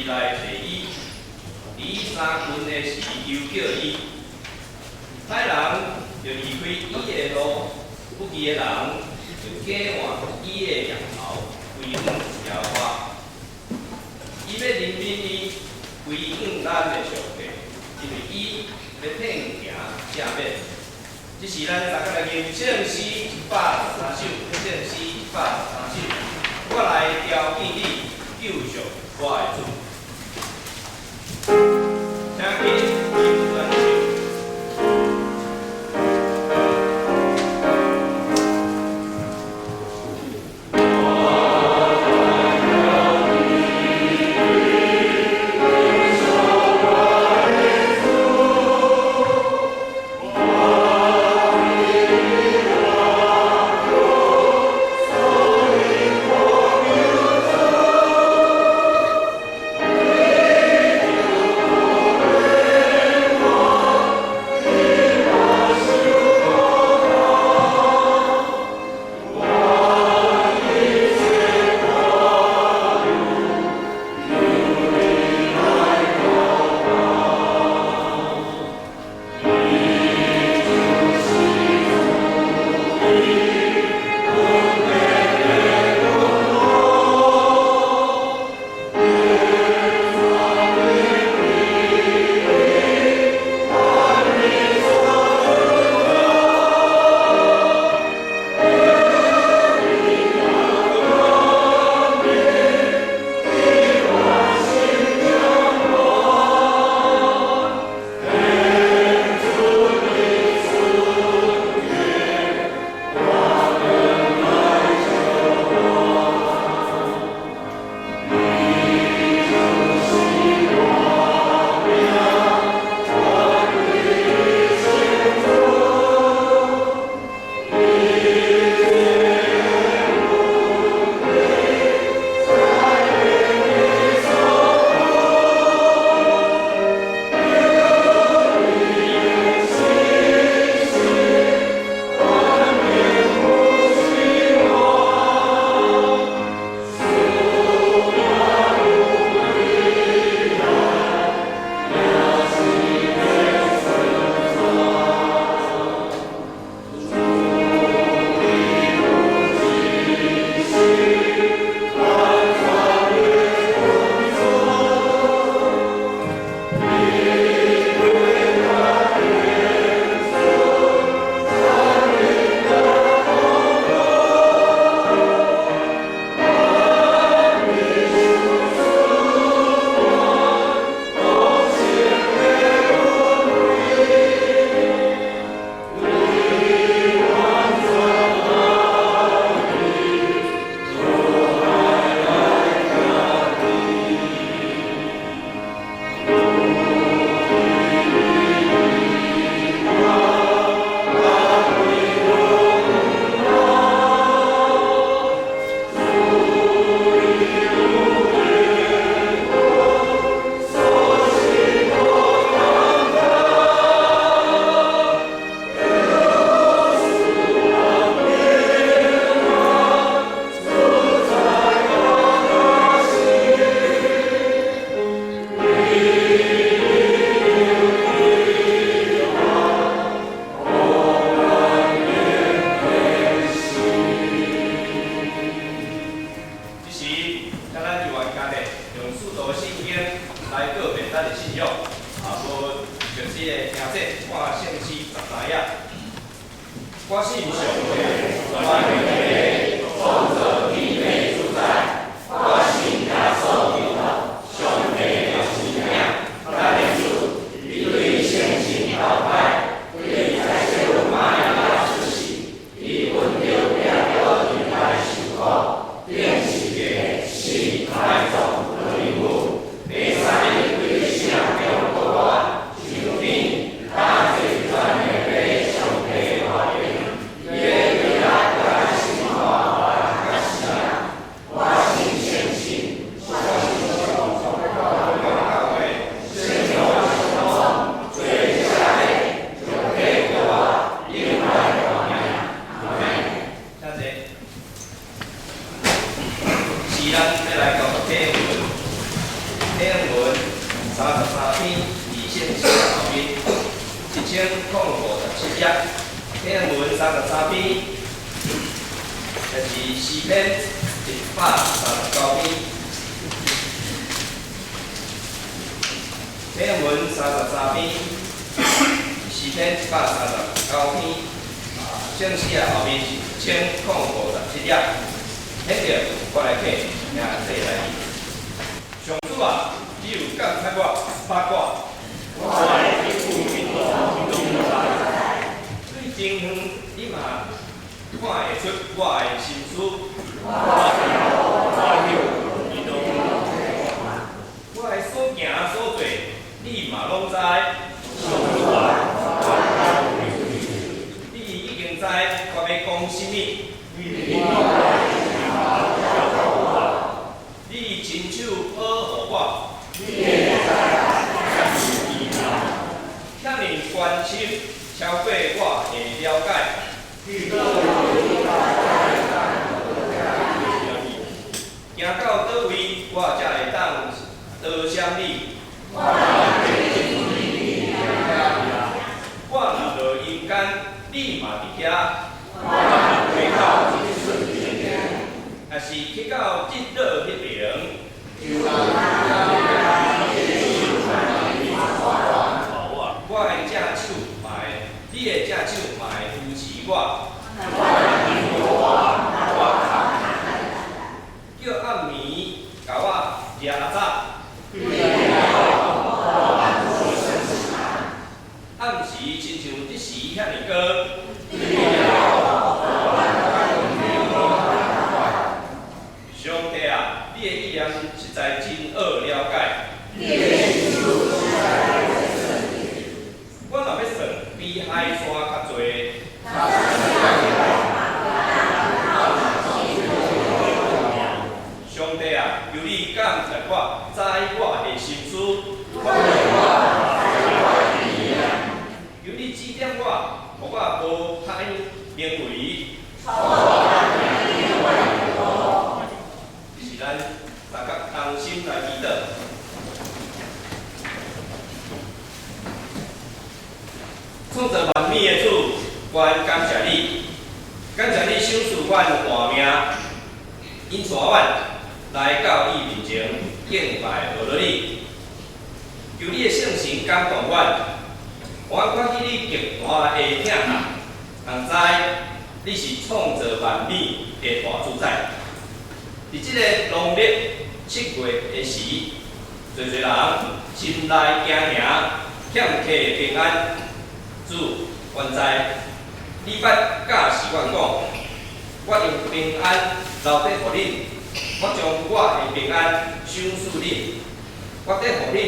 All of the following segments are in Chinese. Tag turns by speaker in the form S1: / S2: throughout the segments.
S1: 来第一。第三群的是游叫伊，歹人就离开伊的路，不义的人就假换伊的羊头，规远摇花。伊要认免伊，规远咱的上帝，因为伊要骗行正面。这是咱大家来念圣诗113首，圣诗113首，我来调见你，救赎我的主。请听经文唱。我信上帝，万有的创造地内主宰，我信耶稣基督，上帝的信仰，咱的主，伊对圣经祷拜，对在世玛雅施洗，伊本着领导人来受苦，并是个信太重的人物，袂使对圣中国我上天打最专的上帝话语。文33篇离线写后面1057页，天文33篇，就是诗篇139篇。天文33篇，诗篇139篇，正式后面是1057页。迄个我来看，听这来。上主啊，你有感慨我八卦。我的天父运动来。对前方你嘛看会出我的心思。我的所行所做，你嘛拢知。你已经知我要讲什么。你亲手保护我，遐尼关心，超过我的了解。行到倒位，我才会当多谢你。我若落阴间，你嘛伫遐。也是去到极乐迄边，我的正手嘛会，你的正手嘛会扶持我。叫暗暝甲我惹早，暗时亲像即时遐尼高。上帝啊，你的意念实在真好了解。我若要算比海山较侪。上帝啊，求你感谢我，知我的心思。求你指点我，互我无歹行为。是咱大家同心来祈祷。创造万物的主，阮感谢你，感谢你赏赐阮活命，引带阮来到伊面前敬拜学了你。求你的圣神感动阮，我看见你极大的疼爱，通知你是创造万物的大主宰。伫即个农历7月的时，侪侪人心内惊吓，欠缺平安。主，愿知你捌教示阮讲，我用平安留底互恁，我将我的平安赏赐恁。我底互恁，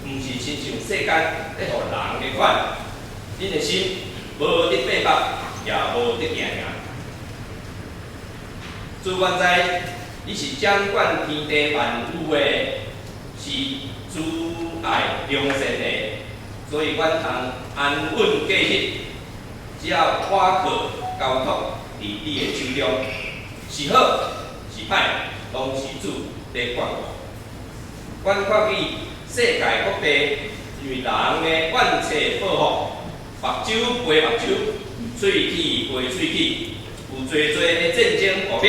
S1: 毋是亲像世间底互人的款，恁的心无得八百，也无得惊吓。主，愿知你是掌管天地万物的，是主爱良善的，所以阮通安稳过日。只要我靠交托伫你的手中，是好是歹，拢是主在管我。阮看见世界各地因为人的怨切报复，目睭陪目睭，喙齿陪喙齿，有侪侪的战争暴力。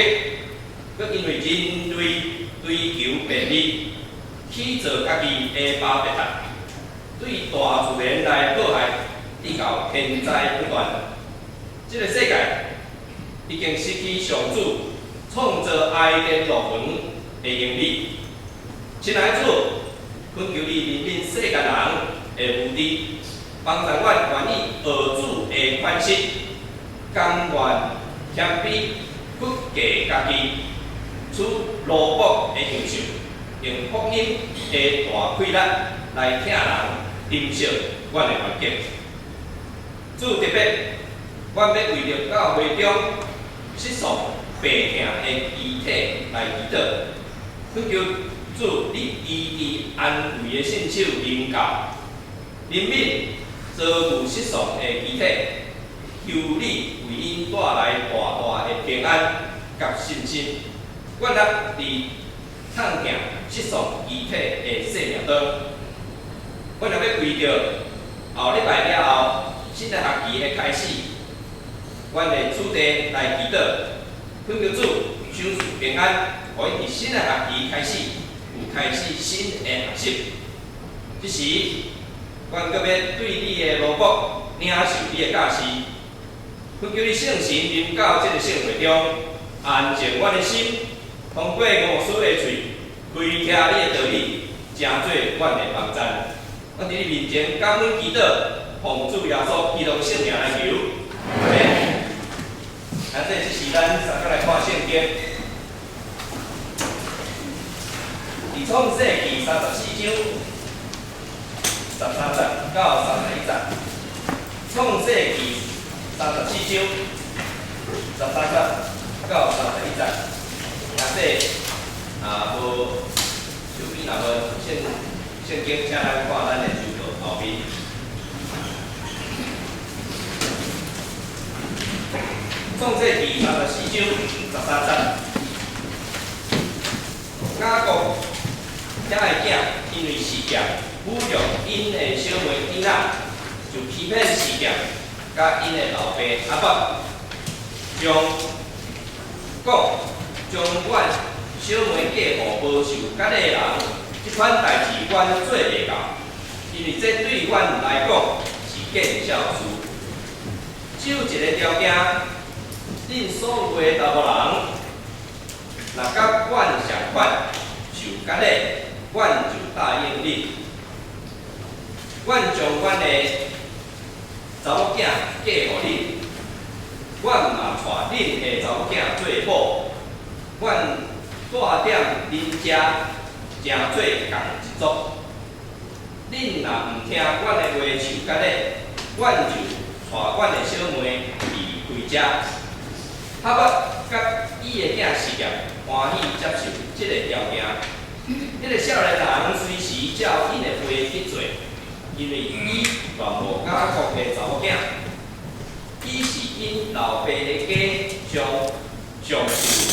S1: 佮因为人类追求便利，去做家己的巴别塔，对大自然来迫害，直到天灾不断。这个世界已经失去上主创造爱的乐园的能力。亲爱的主，恳求你怜悯世间人的无知，帮助阮愿意学主的款式，甘愿谦卑，屈价家己。取罗卜的形象，用福音的大气力来听人珍惜阮的环境。主特别，阮要为着教会中失丧病痛的遗体来祈祷，恳求主你医治安慰的圣手领教，怜悯遭遇失丧的遗体，求你为因带来大大的平安甲信心。阮若伫探行失丧遗体的生命长。阮若要为着后礼拜了后新的学期的开始，阮的主题来祈祷，恳求主赏赐平安，互因伫新的学期开始有开始新的学习。即时，阮阁要对你的罗卜领受你的教示，恳求你圣神临到这个圣会中，安静阮的心，通过牧师的嘴，开听你的道理，成做阮的帮助。阮伫你面前感恩祈祷，奉主耶稣基督圣名来求。阿门。咱这时咱三个来看圣经，伫创世纪34章13节到31节，创世纪34章13节到31节，无手边若无圣经，请咱看咱的手稿后面。创世纪34章13节，雅各才的囝因为事业侮辱因的小妹囡仔，就欺骗事业，甲因的老爸阿伯，将阮小妹嫁互无受甲的人，即款代志阮做袂到，因为这对阮来讲是见笑事。只有一个条件，恁所有的查某人，若甲阮相款受甲的，阮就答应恁。阮将阮的查某囝嫁互恁，阮嘛带恁的查某囝做某，阮带踮恁遮，诚做共一族。恁若毋听阮的话受甲的，阮就带阮的小妹离开遮。哈巴甲伊的囝事业欢喜接受即个条件。迄个少年人随时照因的话去做，因为伊原无雅各的查某囝，伊是因老爸的家上受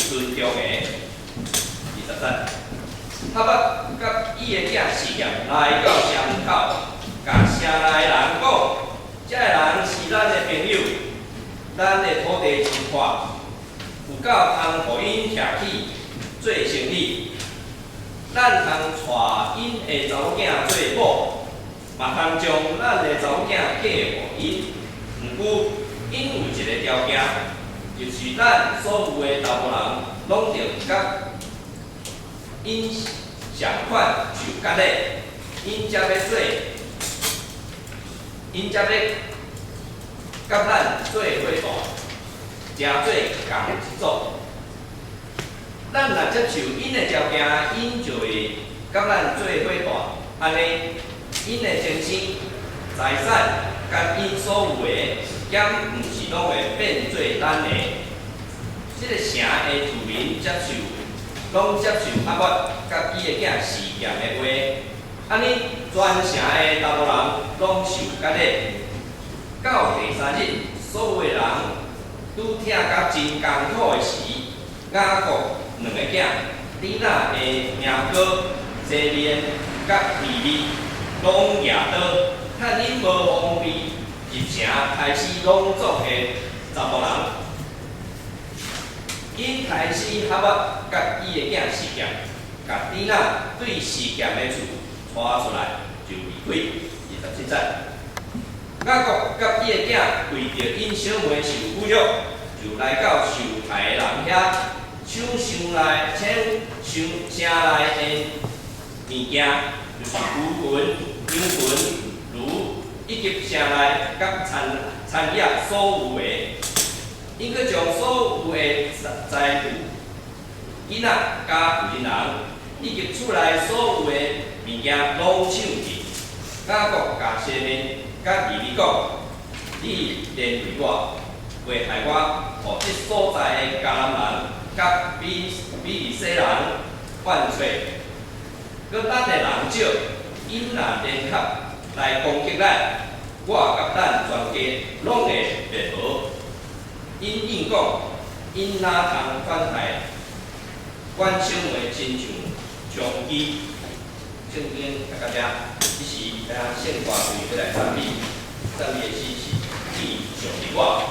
S1: 尊重的。20节，哈巴甲伊的囝事业来到城门口，甲城内的人讲，这个人是咱的朋友，咱的土地真宽。有够通互因徛起做生意，咱通带因的查某囝做某，嘛通将咱的查某囝嫁互因。毋过，因有一个条件，就是咱所有的查某人拢着甲因相款受甲的，因才要甲咱做伙大。诚做共一族，咱若接受因的条件，因就会甲咱做伙大。安尼，因的精神、财产，甲因所有的，减毋是拢会变做咱的。即个城的住民拢接受阿伯甲伊的囝事业的话，安尼全城的查某人拢受甲的。到第3日，所有的人。拄听甲真艰苦的时，雅各2个囝，底那的名哥、西面甲利利，拢举刀，趁因无方便入城，开始拢作的查某人。因开始合作甲伊的囝事业，甲底那对事业的厝带出来，就离开。27节。雅各甲伊的囝为着因小妹受侮辱，就来到受害的人遐，抢城内的物件，就是牛群、牛以及城内甲产业所有的，因佫将所有的财物、囡仔、甲妇人以及厝内所有的物件拢抢去。雅各甲西面甲利利讲：你连累我，袂害我，互即所在的迦南人甲比利洗人犯罪。佮咱的人少，因若联合来攻击咱，我甲咱全家拢会灭亡。因应讲，因哪通反害？阮小妹亲像上期圣经大家即时咱现挂对要来参与，参与的诗是第上一卦。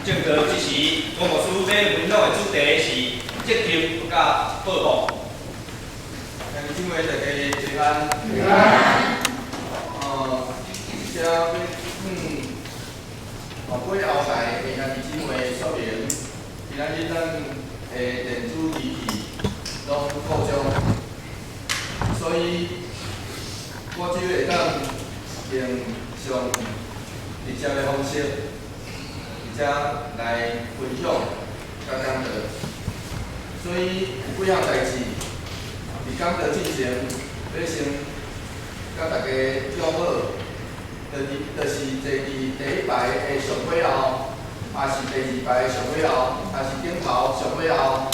S1: 正课即时，我牧师要分享的主题是责任甲报复。
S2: 敬畏大家平安。平安。这要过后台的兄弟姊妹说明，今仔日咱电子仪器拢故障，所以我只会当用上直接的方式，直接来分享甲讲道。所以有几项代志，伫讲道进前，要先甲大家讲好。就是坐伫第一排的上尾后，还是第二排的上尾后，还是顶头上尾后，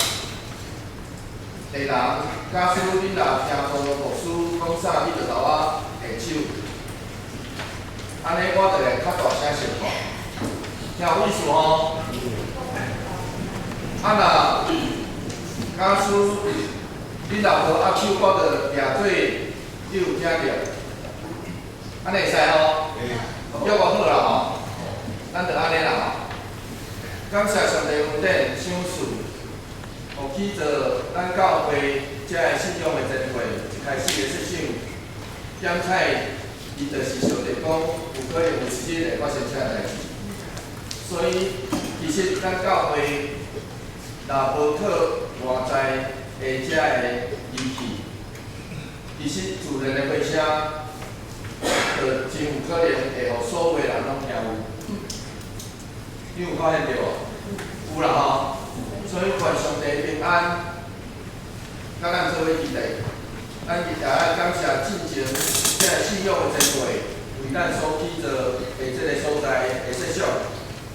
S2: 个人假使你若听到牧师讲啥，你就甲我下手，安尼我就会较大声说话，听有意思吼？若假使你若无握手，我就掠做你有听着。安尼会使吼，叫我好啦吼，咱就安尼啦吼。感谢上帝恩典赏赐，互起着咱教会遮个信仰的前辈一开始的设想，点彩伊就是上帝讲有可能有一日会发生遮个代志。所以其实咱教会若无靠外在的遮个仪器，其实自然的回声。就真有可能会互所有人拢听有，你有发现着无？有啦吼，所以愿上帝平安，甲咱做伙期待。咱也爱感谢进前这个信仰的前辈，为咱所起着的这个所在的设想，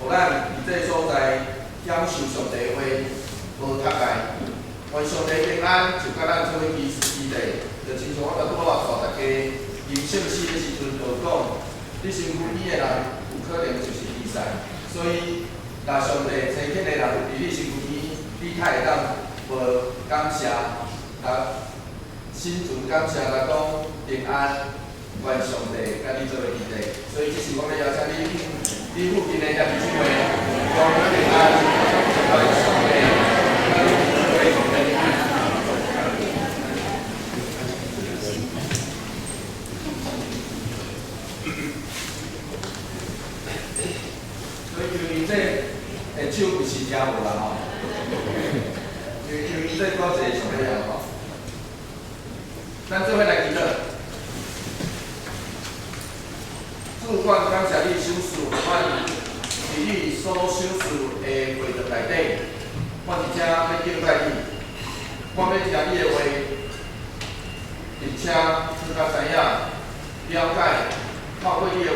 S2: 互咱伫这个所在享受上帝话，无脱界。愿上帝平安，就甲咱做伙期待，就亲像我甲拄好带大家。吟圣诗的时阵，就讲你身躯边的人有可能就是比赛，所以若上帝差遣的人伫你身躯边，你才会当无感谢，心存感谢来讲平安，愿上帝甲你做伙期待。所以这是我要邀请你附近的兄弟姊妹，共平安，愿上帝甲你做伙期待。手不是听无啦吼，因为这多侪上尾啊吼，咱做伙来祈祷。主，愿感谢你赏赐，阮伫你所赏赐的会堂内底，阮伫遮要敬拜你，我要听你的话，并且更加知影、了解，透过你的话，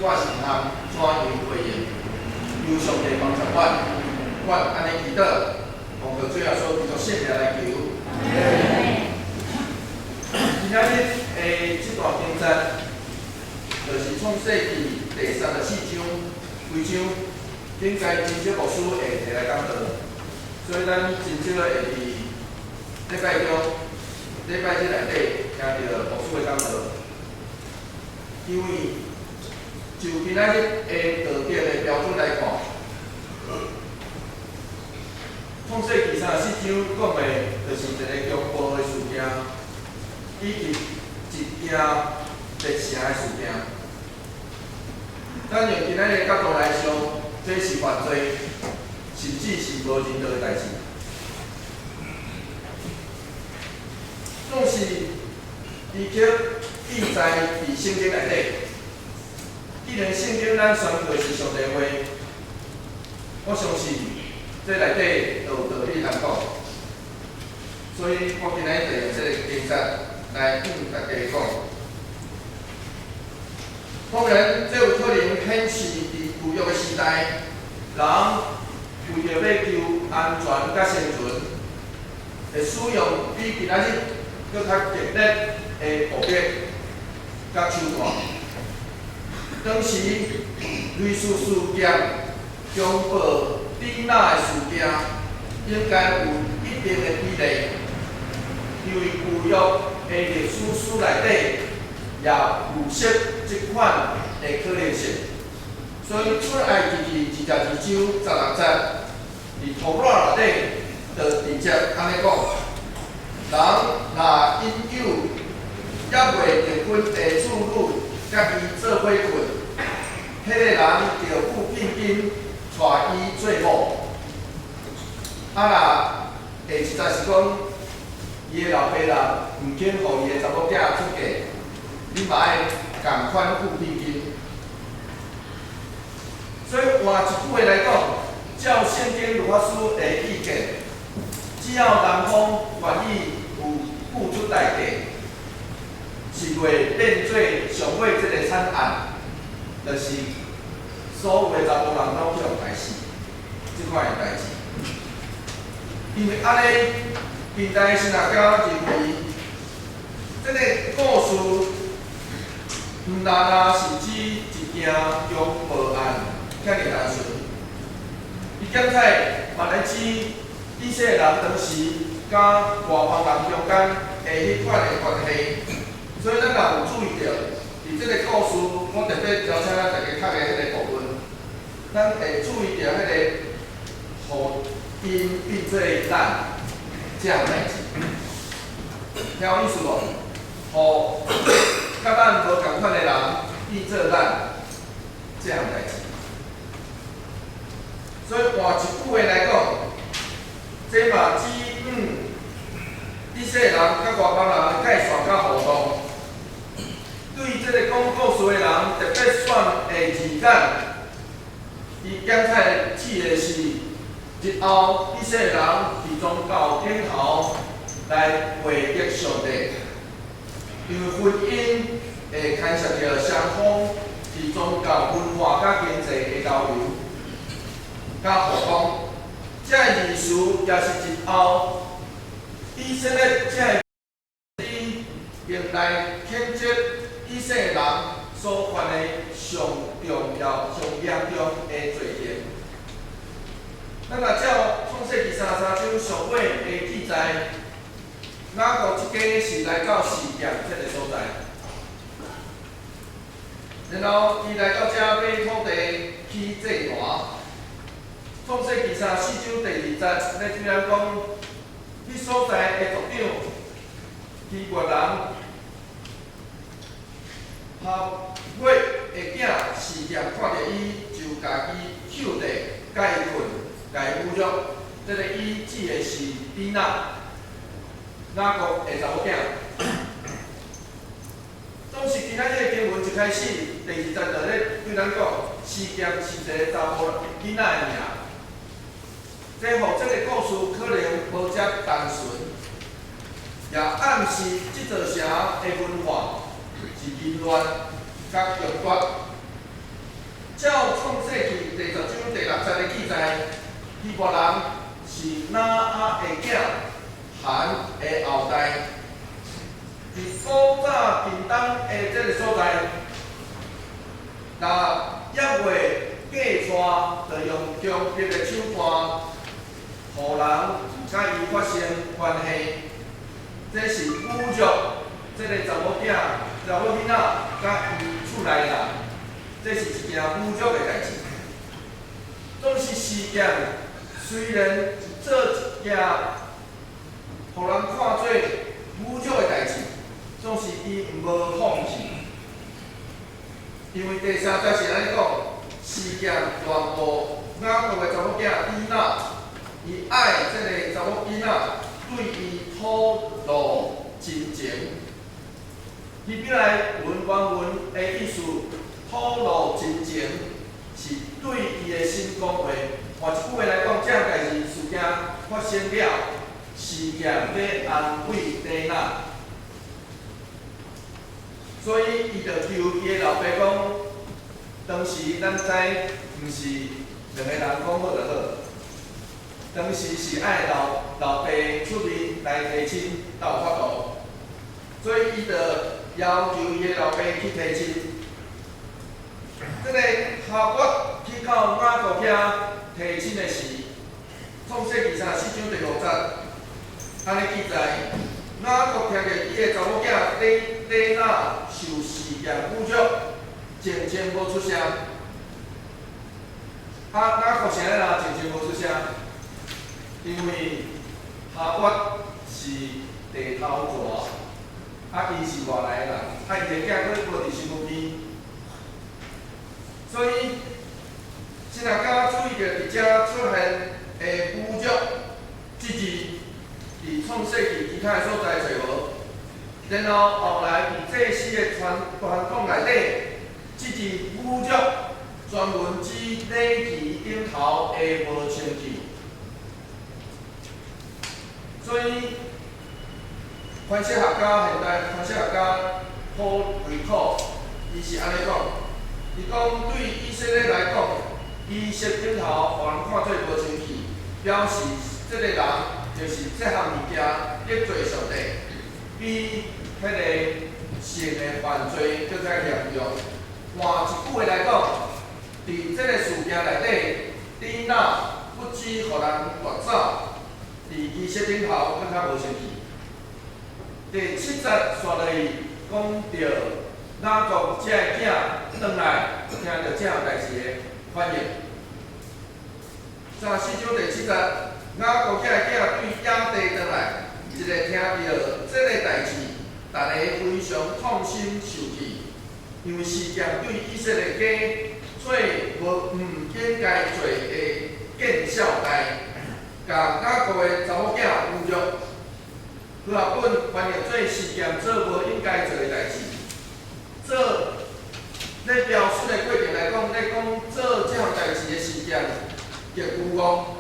S2: 我是通怎样回应。求上帝帮助阮安尼祈祷，奉靠最后所基督圣名来求。今仔日这段经节，就是创世纪第34章规章，应该真少牧师会摕来讲道，所以咱真少会伫礼拜中、礼拜日内底听到牧师的讲道，因为。就今仔日的道德的标准来看，创世纪34章讲的，就是一个强暴的事件，以及一件灭城的事件。咱用今仔日的角度来想，这是犯罪，甚至是无人道的代志。总是伊却记载伫圣经内底。既然圣经咱宣告是上帝话，我相信这内底就有道理通讲。所以我今仔就用这个经节来向大家讲。当然，这有可能显示伫旧约的时代，人为着要求安全甲生存，会使用比今仔日搁较激烈的暴力甲手段。当时类似事件、强暴、抵纳的事件，应该有一定的比例，因为旧约的历史书内底也有涉这款的可能性，所以出埃及记伫26章16节，伫图拉内底就直接安尼讲，人若因有也袂结婚的处女，甲伊做伙困，迄个人就付聘金带伊做某。啊若下一节是讲，伊的老爸人毋肯互伊的查某囝出嫁，你嘛爱共款付聘金。所以换一句话来讲，照圣经律法师的意见，只要男方愿意有付出代价，是袂变做上尾这个惨案，就是所有的查甫人拢去互害死，即款的代志。因为安尼，现代神学家认为，这个故事毋单单是指一件强暴案，遐尔单纯。伊检采嘛来指以色列人当时甲外邦人中间的迄款的关系，所以咱若有注意到，伫即个故事，我特别邀请咱大家读的迄个部分，咱会注意到迄个互因变做咱这样代志，听有意思无？互甲咱无共款的人变做咱这样代志。所以换一句话来讲，这嘛指以色列人甲外邦人介绍较互动，对即个讲故事的人特别选的字眼，伊检采指的是日后以色列人伫宗教顶头来回应上帝，因为婚姻会牵涉着双方伫宗教文化甲经济的交流。甲互讲，这个意思也是日后以色列这用来谴责以色列人所犯的上重要、上严重的罪行。咱若照创世纪33章上尾的记载，雅各一家是来到示剑这个所在，然後伊來到這買土地起祭壇。創世記34章第2節，咧這樣講，迄所在的族長，希伯人合月的囝示劍看到伊，就家己抾地甲伊困，甲伊侮辱。這個伊指的是丁娜，雅各的查某囝。當時今仔日的經文一開始，第2節就咧對咱講，示劍是一個查某囡仔的名。這互這個故事可能無遮單純，也暗示這座城的文化是淫亂甲強奪。照創世記第10章第6節的記載，希伯人是拿阿的囝含的後代。伫古早近東的這個所在，若約會嫁娶，就用忠直的手段，互人甲伊發生關係，這是侮辱這個查某囡仔甲伊厝內人，這是一件侮辱的代志。總是示劍，雖然做一件互人看做侮辱的代志。總是伊毋無放棄，因為第3節是安尼講，示劍傳播雅各的查某囝以納，伊愛這個查某囡仔，對伊吐露真情。希伯來文原文的意思，吐露真情，是對伊的心講話。換一句話來講，這樣代志事件發生了，示劍要安慰底納。所以，伊就求伊的老爸講，當時咱知毋是兩個人講好就好，當時是愛老爸出面來提親，才有法度。所以，伊就要求伊的老爸去提親。這個夏甲去到雅各遐提親的時，創世記34章第6節，安尼記載。雅各聽到伊的查某囝底納受示劍侮辱，靜靜無出聲。咱国城的人真正无出声，因为下决是地头蛇，伊是外来的人，伊个囝佫无伫身躯边，所以现在甲注意着伫遮出现的侮辱即字，伫创世纪其他的所在找无，然后后来伫这世的传统内底，即字侮辱专门指礼旗顶头的无清气，所以番石学家现代番石学家普维克，伊是安尼讲，伊讲对以色列来讲，伊石顶头互人看做无清气，表示这个人就是这项物件得罪上帝，比迄个性的犯罪更加严重。换一句话来讲，伫这个事件内底，丁娜不止互人夺走，伫仪式顶头更较无清气。第7节续落去讲到雅各这个囝转来，听到这项代志的反应。3四章第7节，雅各这个囝对亚地转来，一个听到这个代志，大家非常痛心受气。因为事件对以色列家做毋应该做的见效代，甲雅各的查某囝侮辱，和合本翻译做事件做无应该做的代志。做咧描述的过程来讲，咧讲做这项代志的事件嘅愚妄，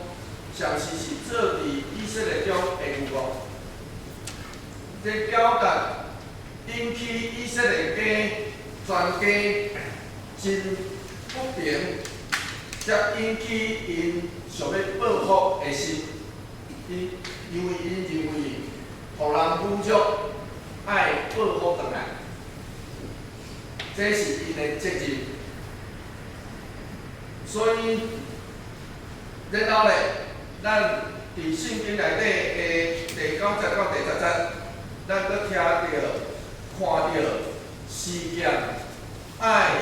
S2: 上时是做伫以色列中的愚妄，这表达引起以色列家。全家真不平，才引起因想要报复的心。因为因认为，互人侮辱，爱报复回来，这是因的责任。所以，然后咧，咱伫圣经内底的第9节到第10节，咱搁听到、看到。事件爱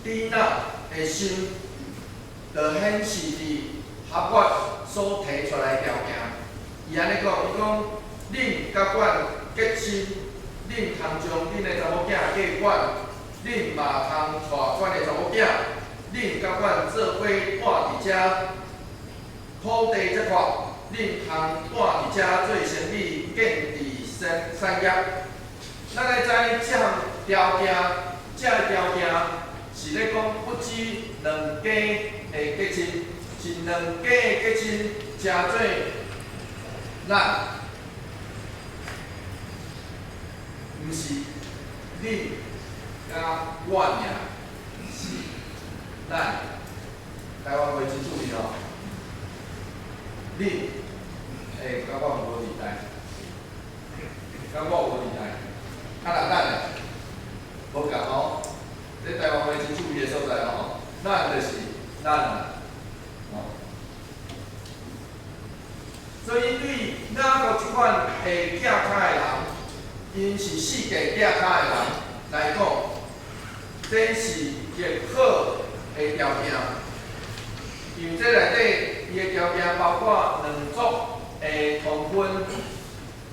S2: 丁娜的心，就显示伫合约所提出来的条件。伊安尼讲，伊讲，恁甲阮结亲，恁通将恁的查某囝嫁阮，恁嘛通带阮的查某囝，恁甲阮做伙住伫遮，土地这块，恁通住伫遮做生意，建立产业。咱来知这项条件，这个条件是咧讲不止两家的结亲，是两家的结亲加做咱，毋是恁甲我尔，是咱。台湾话真注意哦，恁会甲我无离代，甲我无离代。咱诶，无共吼，这台湾话真注意的所在吼，咱就是咱啊，所以对雅各即款会寄卡的人，因是世界寄卡的人来讲，这是极好的条件。因为这内底伊的条件包括两族的同婚，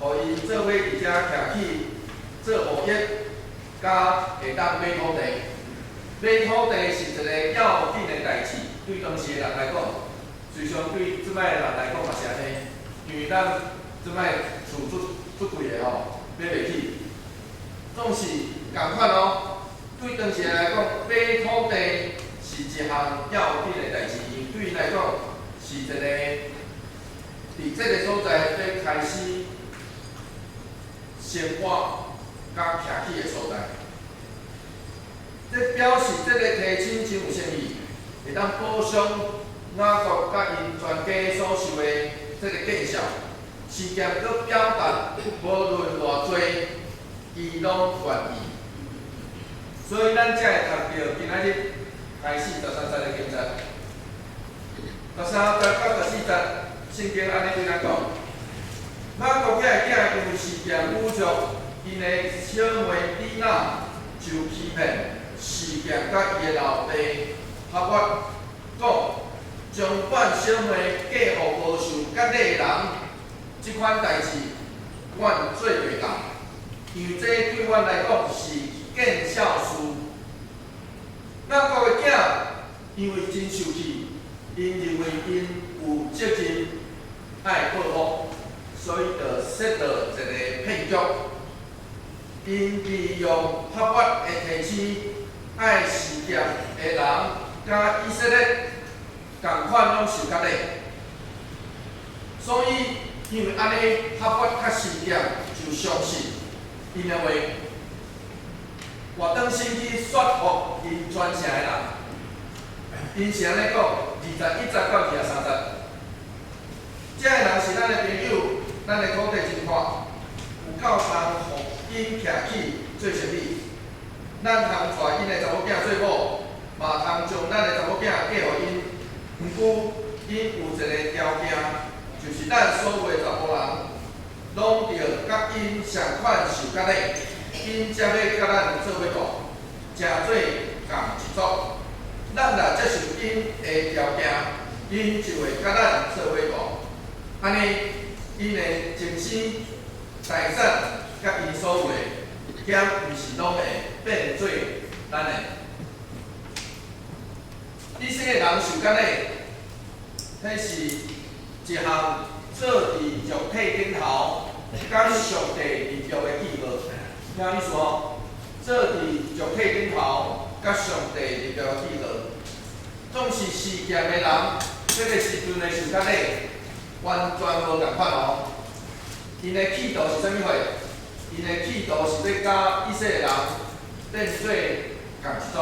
S2: 互伊做伙伫遮徛起。做务业，甲会当买土地，买土地是一个要紧的代志，对当时的人来讲，随上对即摆的人来讲嘛是安尼，因为咱即摆厝出贵的吼，买袂起。总是共款哦，对当时的来讲，买土地是一项要紧的代志，因对因来讲是一个伫这个所在要开始生活。甲徛起的所在，这表示这个提亲真有诚意，会当补偿雅各甲因全家所受的这个见效。事件佫表达，无论偌济，伊拢愿意。所以咱才会读到今仔日开始13节的经节，13节到14节，圣经安尼对咱讲，雅各这个囝因为事件侮辱。因的小妹丽娜就欺骗事件甲伊的老爸合约，讲将阮小妹嫁互无受隔礼的人，即款代志，阮做袂到，因为这对阮来讲是见孝事。咱国个囝因为真受气，因认为因有责任爱报复，所以就设到一个骗局。因利用合法的提醒，爱事业的人甲以色列共款拢受隔礼，所以因为安尼合法甲事业就相信，因认为活当先去说服因全城的人，因是安尼讲，21节到30节，这个人是咱的朋友，咱的土地真宽，有够通互因徛起做生意，咱通带因的查某囝做某，嘛通将咱的查某囝嫁互因。毋过，因有一个条件，就是咱所有的查某人，拢着甲因相款受隔礼，因才要甲咱做伙住，诚做共一组。咱若接受因的条件，因就会甲咱做伙住。安尼，因的情生、财产。甲因所有的险，毋是拢会变做咱的。以色列人受隔礼，迄是一项做伫肉体顶头，甲上帝立约的记号。听意思哦？做伫肉体顶头，甲上帝立约的记号。总是事业的人，这个时阵的受隔礼，完全无共款哦。因的企图是啥物货？因的企图是要甲以色列人变做共一组，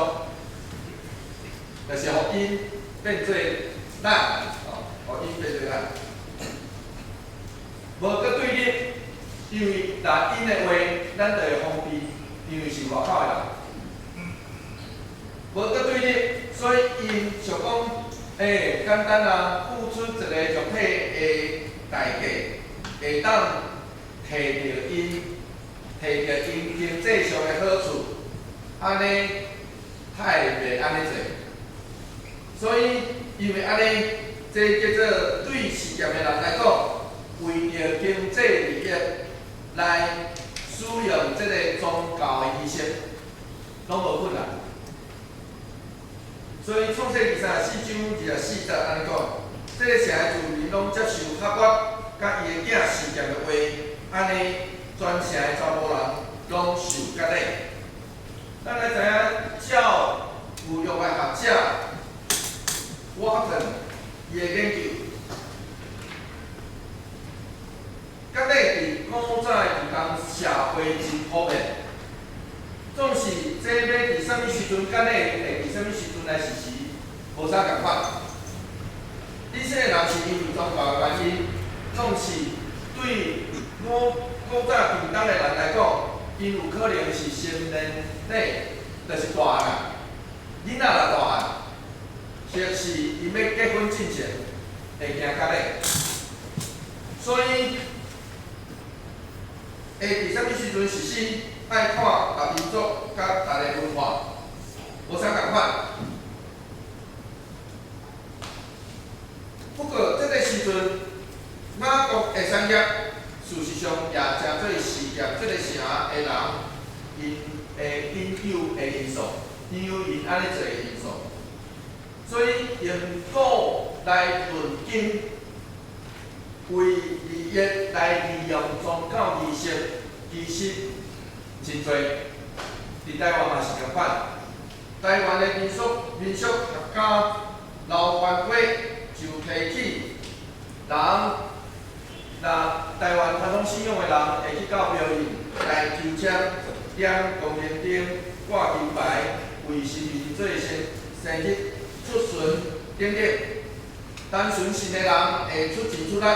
S2: 就是互因变做咱，互因变做咱。无搁对立，因为若因的话，咱就会封闭，因为是外口的人。无搁对立，所以因想讲，简单啊，付出一个肉体的代价，会当摕到因。摕着因经济上的好处，安尼他会袂安尼做。所以因为安尼，这叫做对事业的人来讲，为着经济利益来使用这个宗教的仪式，拢无困难。所以创世记34章24节安尼讲，这个城的居民拢接受合法甲伊的囝事业的话，安尼。全城的查某人拢受隔礼。咱来知影照旧约的学者沃特伊的研究，隔礼伫古早移工社会真普遍。总是这要伫啥物时阵隔礼，会伫啥物时阵来实施，无啥共款。以色列人是因为宗教的原因，总是对古早平东的人来讲，因有可能是成年礼，就是大汉啊。囡仔若大汉，或是因要结婚进前，会惊隔礼。所以，会伫啥物时阵实施，爱看各民族甲大个文化，无啥共款。不过，这个时阵，马国的产业。事实上，也真做事业这个城的人，因有的因素，因有因安尼做的因素，所以用古来论经，为利益来利用宗教仪式，其实真多。伫台湾嘛是共款，台湾的民俗学家刘焕国就提起人。若台湾传统信仰的人会去到庙宇来抽签、点光明灯、挂金牌，为神明做生日出巡等等。单纯信的人会出钱出力，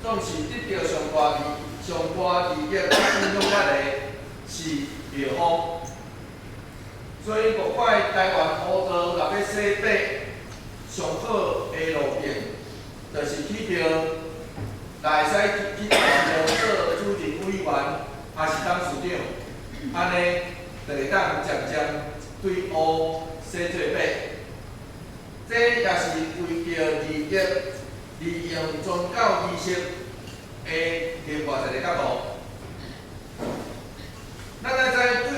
S2: 总是得到上大利益、甲影响力的是庙方。所以各块台湾土地若要洗白，上好的路径，就是去庙。来会使去投票做主任委员，还是董事长，安尼就会当渐渐对乌洗做白。这也是为着利用宗教仪式的另外一个角度。咱来知对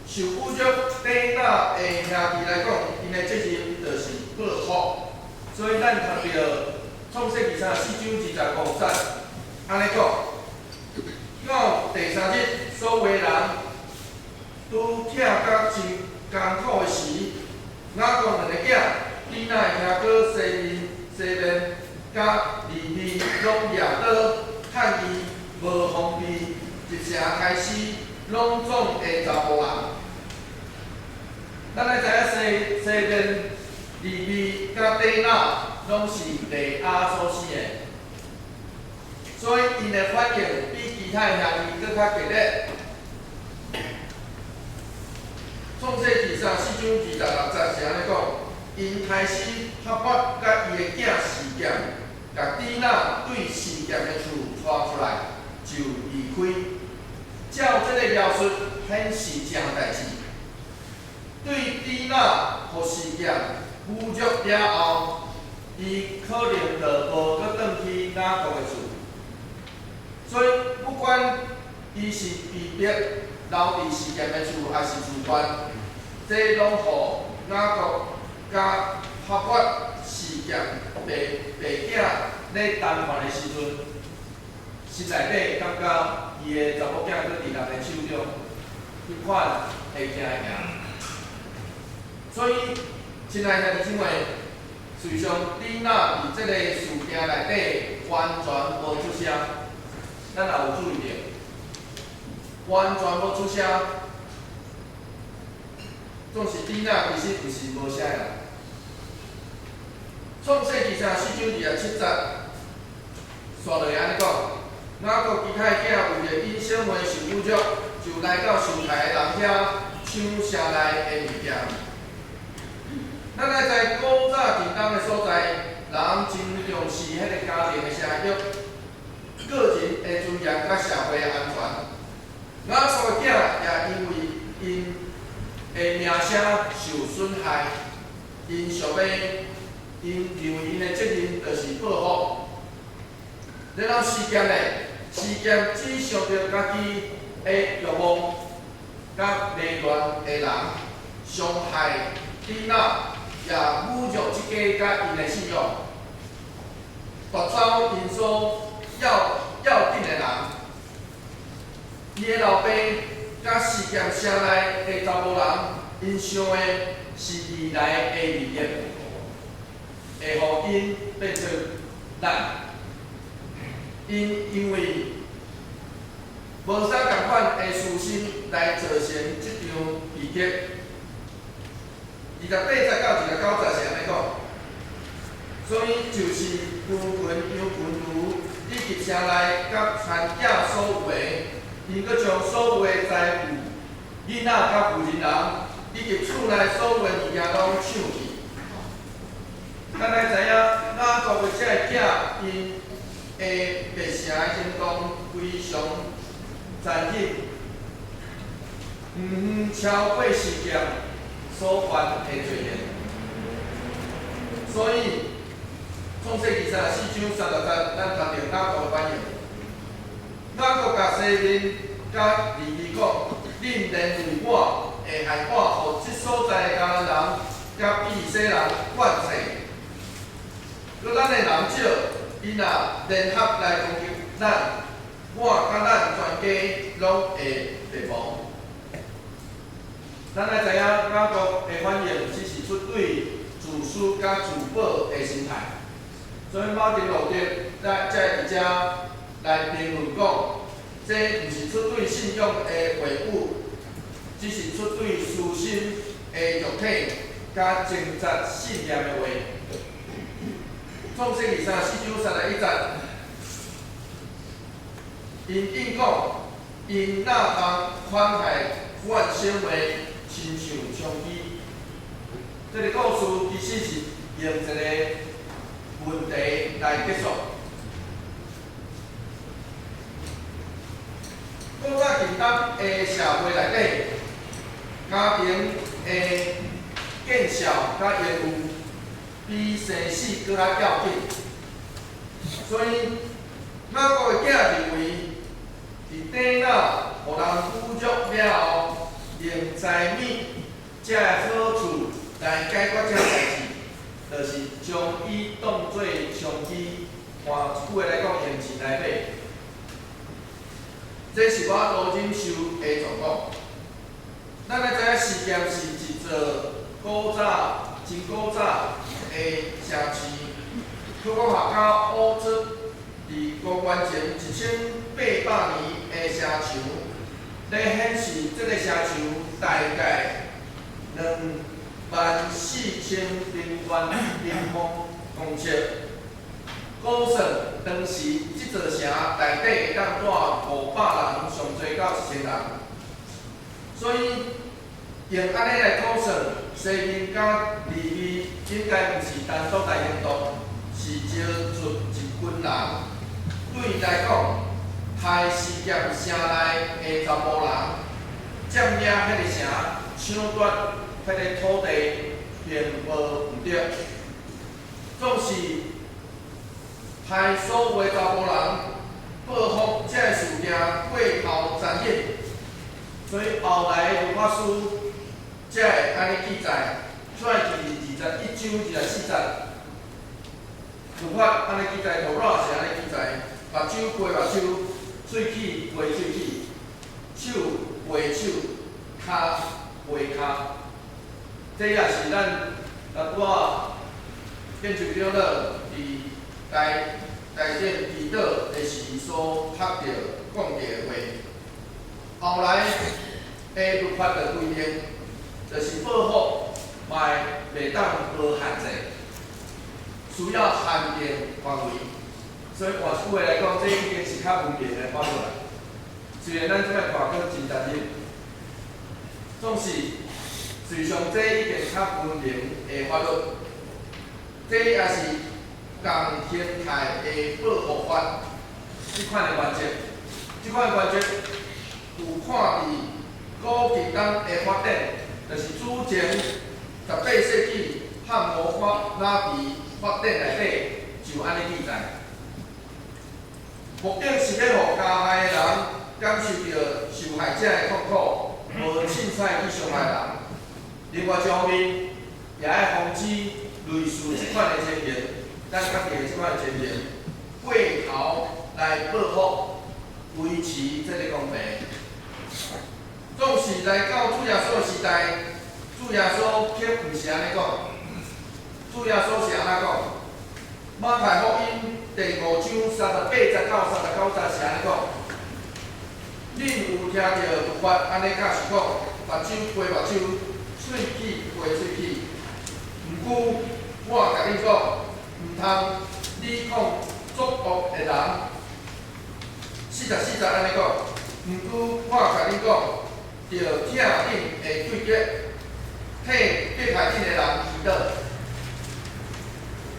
S2: 受侮辱底下的兄弟来讲，因的责任就是报复。所以咱读到创世记34章25节，安尼讲，到第3日，所有人拄疼甲真艰苦的时，雅各两个囝，底那的兄哥西面甲利未拢掠倒，趁伊无方便，一城开始拢总的查甫人。咱来知影西面、利未甲底那拢是利亚所生的，所以因的反应比其他兄弟更较激烈。创世记34章26节是安尼讲，因开始合法甲伊的囝示剑，甲底那对示剑的厝带出来，就离开。照这个描述，显示这项代志。对底那互示剑侮辱了后，伊可能就无搁转去雅各的厝。所以不管伊是被逼留伫示剑的厝，还是自愿，这拢互雅各甲合法示剑爸囝咧谈判的时阵，心内底感觉伊的查某囝搁伫人的手中，迄款会惊吓。所以，亲爱的弟兄姊妹，随上你若伫即个事件内底完全无出声，咱也有注意到，完全无出声，总是你若其实不是无啥人。创世记34章27节，刷落去安尼讲，雅各其他的囝为着因小妹受侮辱，就来到受害的人遐抢城内的物件。咱来知古早近东的所在，人真重视迄个家庭的声誉、个人的尊严甲社会的安全。雅各的囝也因为因的名声受损害，因想要因认为因的责任就是报复。然后事件只想着家己的欲望，甲迷乱的人伤害底那。也侮辱即个甲因的信仰，夺走因所要紧的人。伊的老爸甲事件城内的查某人，因想的是未来的利益，会互因变做咱。因为无啥共款的私心来造成即场悲剧。28节到29节是安尼讲，所以就是牛群、羊群牛以及城内甲田野所有的，因搁将所有的财物、囡仔甲妇人以及厝内所有的物件拢抢去。咱来知影，雅各的这个囝因的白城的行动非常残忍，超过事件所犯的罪孽。所以，创世记34章30节，咱读到雅各的反应。雅各甲西面甲利未讲：恁认为我会害我，互即所在的迦南人甲比利洗人惯势？若咱的人少，伊若联合来攻击咱，我甲咱全家拢会灭亡。咱来知影雅各的反应只是出对自私甲自保的心态，所以马丁路德才伫遮来评论讲，这毋是出对信仰的维护，只是出对私心的肉体甲挣扎信念的话。创世记34章31节，因应讲，因那当款害阮小妹，亲像枪击。这个故事其实是用一个问题来结束。古早近东的社会内底，家庭的见效甲业务比生死搁较要紧，所以咱国的囝认为，伫底脑互人辅助了后，用财米才会好处来解决这代志，就是将伊当作长期，换一句话来讲，用钱来买。这是我罗锦秀的状况。咱来知影事件是一座古早、真古早的城市，科学学家乌兹伫公元前1800年的城墙，来显示这个城墙大概24000平方公尺。古算当时这座城内底会当住500人，上最到1000人，所以用安尼来估算，西面甲里面应该毋是单独来行动，是招出一群人。对伊来讲，害事业城内的查甫人占领迄个城，抢夺迄个土地，并无毋对，总是害所有的查甫人报复这个事件过头残忍，所以后来的律法师才会安尼记载，出来第21章24节，律法安尼记载，图拉是安尼记载，目睭背目睭，喙齿背喙齿，手背手，骹背骹，这也是咱拄仔建筑长老伫大殿祈祷的时所读到讲到的话。后来的律法的规定，就是报复嘛袂当无限制，需要限定范围。所以换句话来讲，这已经是较文明的法律啦。虽然咱即摆看佫真残忍，总是实际上这已经较文明的法律。这也是共形态的报复法即款的原则。即款原则有看伫古近东的法典，就是主前18世纪汉谟法拉比法典内底就安尼记载。目的是要互加害的人感受到受害者的痛苦，无凊彩去伤害人。另外一方面，也要防止类似即款的情形，咱家己的即款的情形，过头来报复，维持这个公平。总是来到主耶稣时代，主耶稣却毋是安尼讲。主耶稣是安怎讲？马太福音第5章38节到39节是安尼讲：恁有听到律法安尼教是讲，目睭背目睭，喙齿背喙齿。毋过我甲你讲，毋通你讲作恶的人。44节安尼讲，毋过我甲你讲。着疼恁的对决，替迫害恁的人祈祷。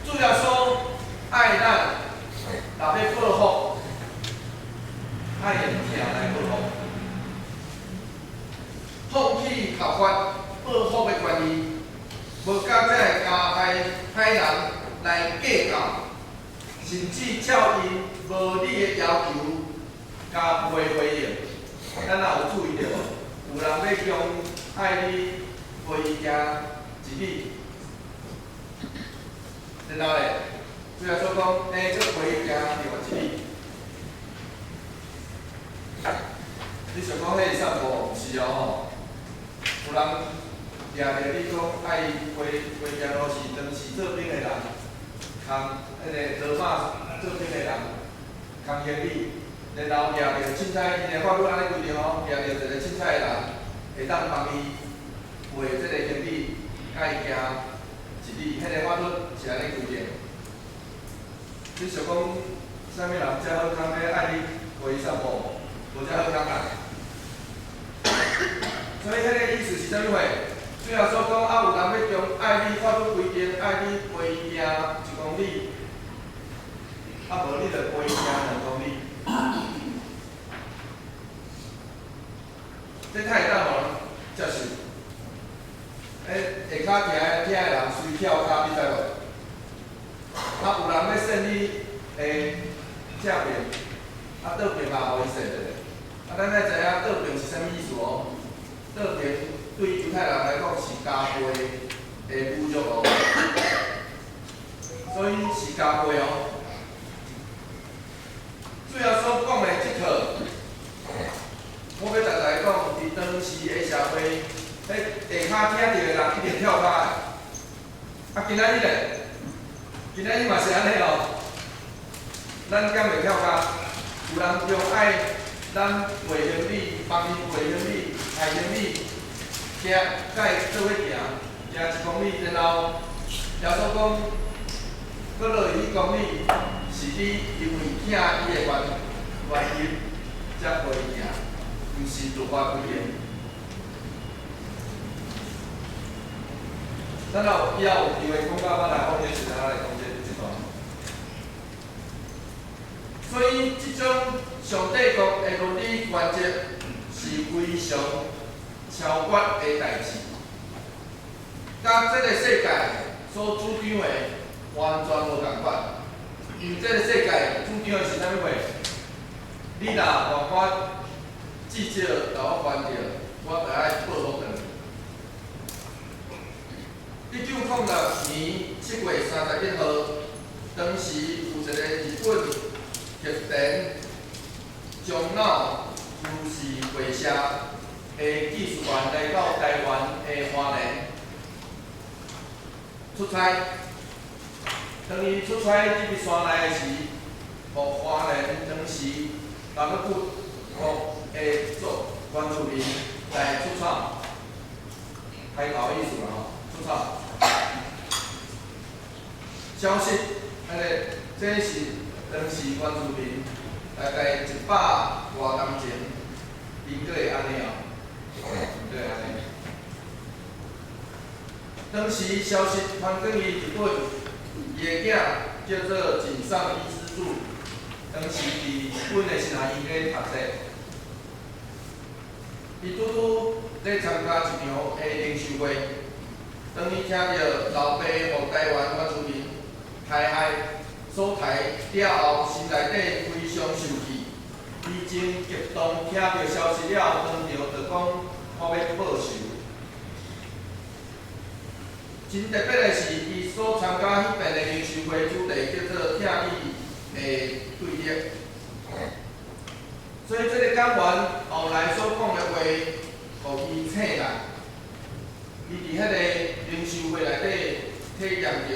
S2: 主要说爱咱，若要报复，爱用疼来报复，放弃合法报复的权利，无甲这个加害人来计较，甚至照因无理的要求，甲袂回应，咱也有注意到。有人要将爱你回行一里，然后咧，主要说讲，这回行另外一里。你想讲迄散步毋是哦吼？有人掠着你讲爱回行路是当时做兵的人，共迄个罗马做兵的人，共行李。然后掠着凊彩，因的法律安尼规定哦，掠着一个凊彩的人，会当帮伊画这个行李，甲伊行一里，迄个法律是安尼规定。你想讲，啥物人才好康要爱你陪伊散步，无才好康啦？所以迄个意思是啥物货？主要说讲啊，有人要将爱你法律规定，爱你陪伊行1公里，啊无你着陪伊行2公里。这太大了，就是，下骹徛的听的人随跳骹，你知无？啊，有人要算你的正面，啊倒面嘛互伊算一下。啊，咱要知影倒面是啥物意思哦？倒面对犹太人来讲是加倍的侮辱哦，所以是加倍哦。最后所讲的即套，我要逐个讲，伫当时的社会，迄下骹听到的人一定跳骹的。啊，今仔日咧，今仔日嘛是安尼哦，咱敢袂跳骹？有人中爱咱画行李，帮伊画行李、抬行李，行，甲伊做伙行1公里，然后耶稣讲，搁落去1公里，是你因为听伊的原因才陪伊行，毋是自发规个。咱若以后有机会讲到咱来方面时，咱来讲这段。所以，即种上帝国的伦理原则是非常超越的代志，甲这个世界所主张的完全无共款。因为这个世界主张的是啥物货？你若犯法，至少甲我犯着，我就爱报复转去。1906年7月31号，当时有一个日本剧团樟脑株式会社的技术员来到台湾的花莲出差。当伊出差入去山内的时，互花莲当时南北部国的原住民来出草，开头的意思啦吼，出草。消息，这是当时原住民大概100多年前，伊阁会安尼哦，阁会安尼。当时消息传转去日本，伊的囝叫做井上伊之助，当时伫日本的新南医院读册，伊拄拄咧参加一场的研修会，当伊听到老爸互台湾原住民杀害所杀了后，心内底非常受气，伊真激动，听到消息了，当场就讲我要报仇。真特别的是，伊所参加迄边的研修会主题叫做“正义的对立”，所以这个讲员后来所讲的话，互伊醒来。伊伫迄个研修会内底体验着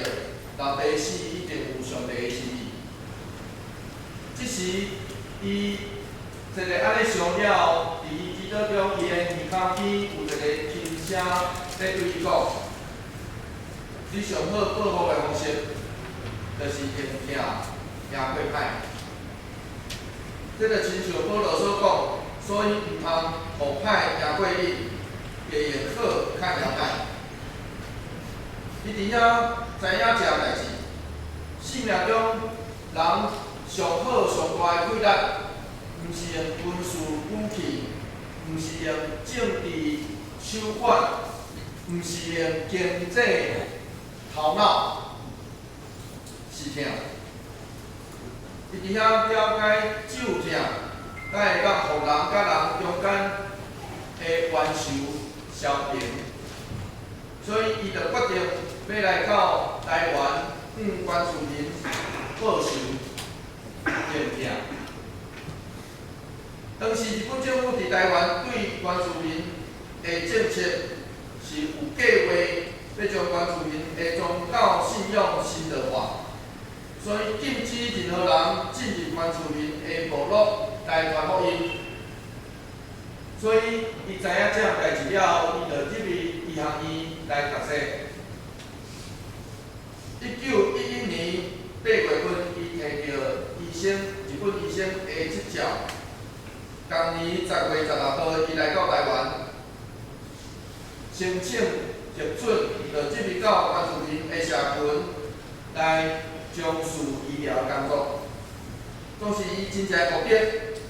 S2: 老爸死一定有上帝的心意。即时伊一个安尼想了后，伫伊祈祷中，伊的耳孔边有一个轻声在对伊讲。你上好报复的方式，就是用疼赢过歹。这个亲像保罗所讲，所以毋通互歹赢过你，会用好较赢歹。伊伫遐知影这代志，生命中人上好上大的贵力，毋是用军事武器，毋是用政治手法，毋是用经济头脑，是疼。伊伫遐了解咒疼，才会当互人甲人中间的冤仇消平。所以伊就决定要来到台湾向原住民报仇认疼。当时日本政府伫台湾对原住民的政策是有计划。要将原住民的宗教信仰神道化，所以禁止任何人进入原住民的部落来传福音。所以伊知影这项代志了后，伊就入去医学院来读册。1911年8月份，伊摕到日本医生的执照。同年10月16号，伊来到台湾，申请核准，就入去到原住民的社群来从事医疗工作。当时伊真正目的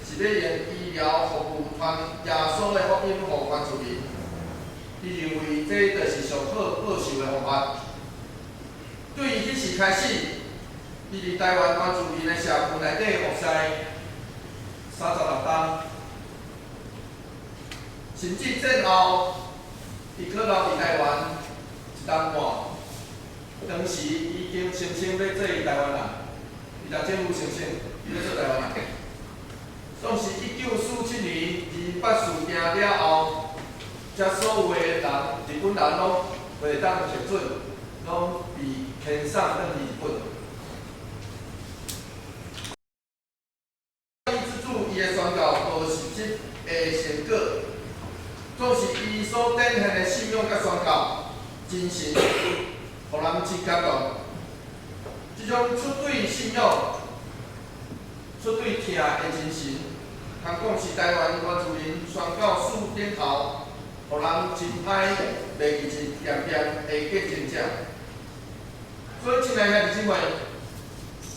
S2: 是要用医疗服务传耶稣的福音予原住民。伊伊认为这就是上好报仇的方法。对于迄时开始，伊伫台湾原住民的社区内底服侍36冬，甚至战后，伊搁留伫台湾1冬半。当时已经声称要做台湾人，伊甲政府声称伊要做台湾人。总是1947年二八事件了后，遮所有的人，日本人拢袂当批准，拢被遣送转去日本。之主伊的宣告无实质的成果，总是伊所展现的信仰甲宣告精神，互人真感动。这种出对信仰、出对听的精神，通讲是台湾原住民宣告4点头，互人真歹袂记真点点的见证者。所以，亲爱的弟兄姊妹，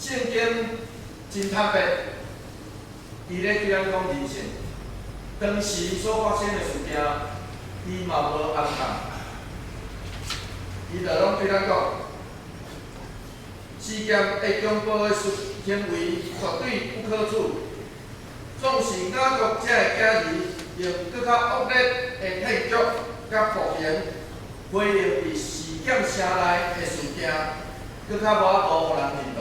S2: 圣经真坦白，伊咧对咱讲人性。当时所发生的事件，伊嘛无暗藏，伊就拢对咱讲，事件会公布的行为绝对不可取。纵是雅各这个家己用更较恶劣的骗局甲谎言，回应伫事件城内的事件，更较无法度互人认同。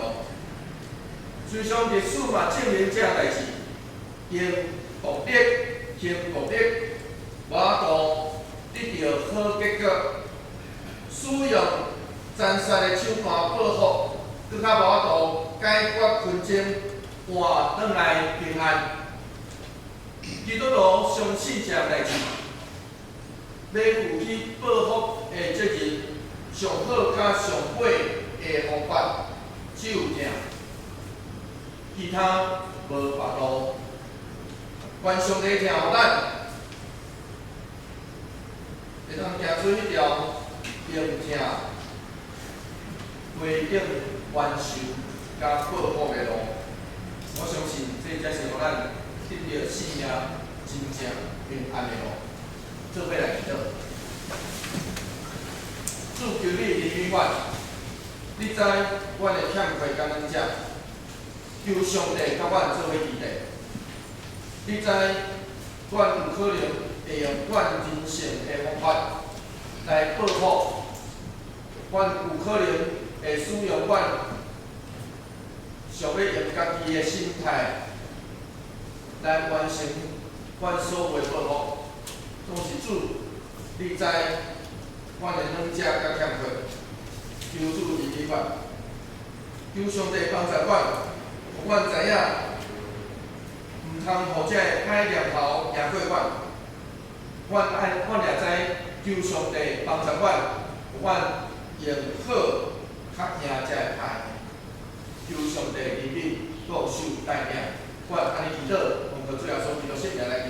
S2: 虽上历史嘛证明这代志，用暴力行暴力，无法度得到好结果。使用残杀的手段报复，更较无法度解决纷争，换转来平安。基督徒相信这代志，要负起报复的责任，上好甲上尾的方法只有这，其他无别路。愿上帝听互咱，会通行出迄条用听、回应、冤仇甲报复的路。我相信这才是互咱得到生命真正平安的路。做伙来祈祷。主求你怜悯阮，你知阮的欠亏感恩者，求上帝甲阮做伙期待。你知阮有可能会用阮人性的方法来报复，阮有可能会使用阮想要用家己的心态来完成阮所有的报复。总是主，你知阮的软弱甲欠缺，求主怜悯阮，求上帝帮助阮，互阮知影。毋通互这歹念头赢过阮，阮也知求上帝帮助阮，阮用好较赢这歹，求上帝怜悯保守带领，阮安尼祈祷，奉靠主耶稣基督圣名来求。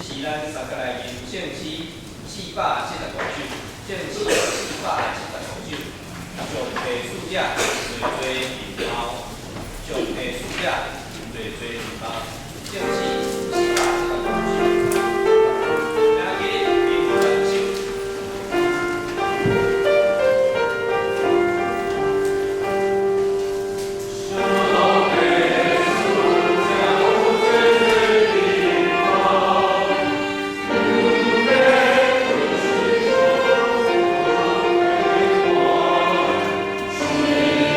S2: 是咱三个来宾正期475首，正期475首，上帝暑假最最热闹，上帝暑假最最热闹，正期475首。
S3: Amen.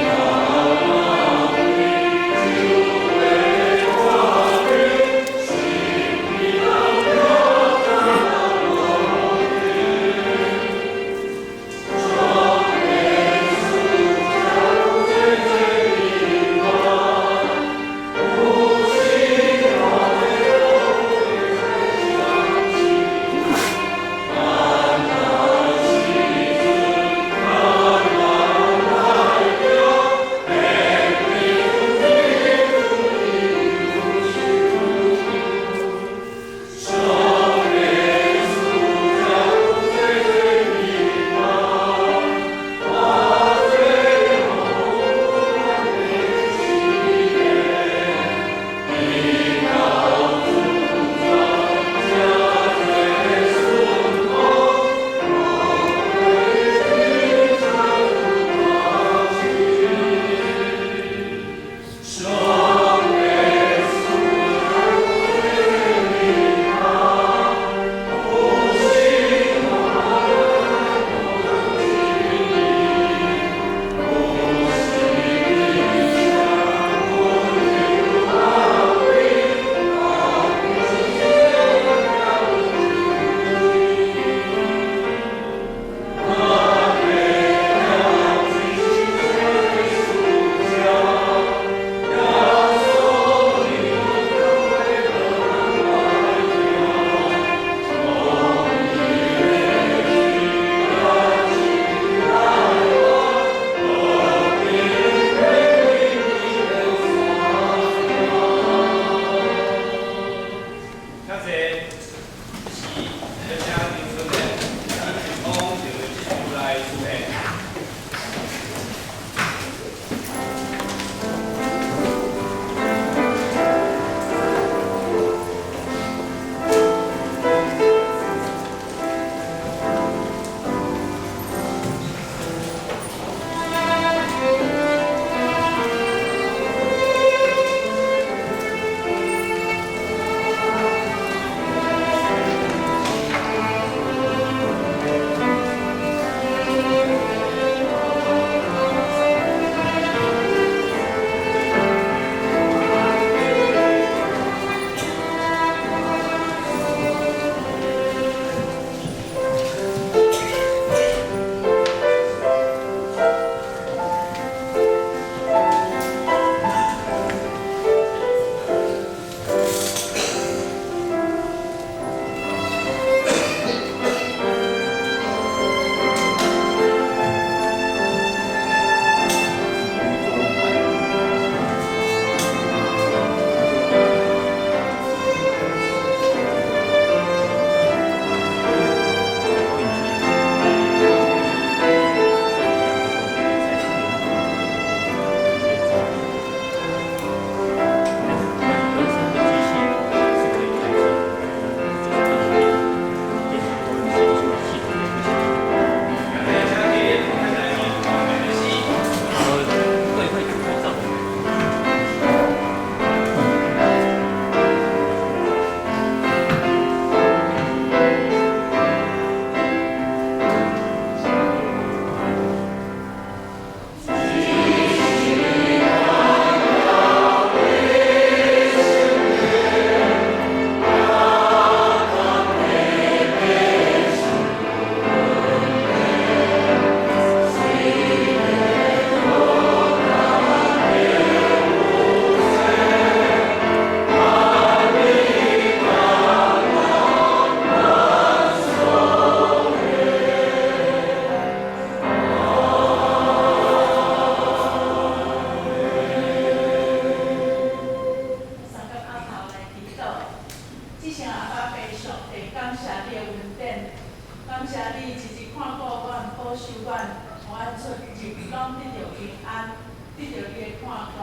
S3: 得到平安，得到你的看顾，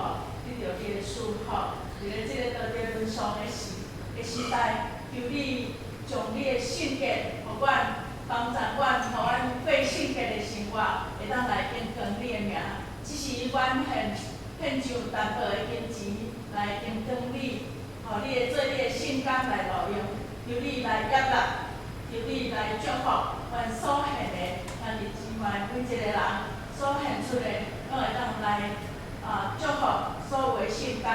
S3: 得到你的祝福。伫咧即个道德沦丧的时代，求你将你的圣洁，互阮帮助阮，互阮过圣洁的生活，会当来敬光你的名。只是阮献上淡薄的金钱来敬光你，互你会做你的圣工来路用，求你来接纳，求你来祝福阮所献的，咱日之外每一个人所献出的，拢会当来祝福所有的圣工，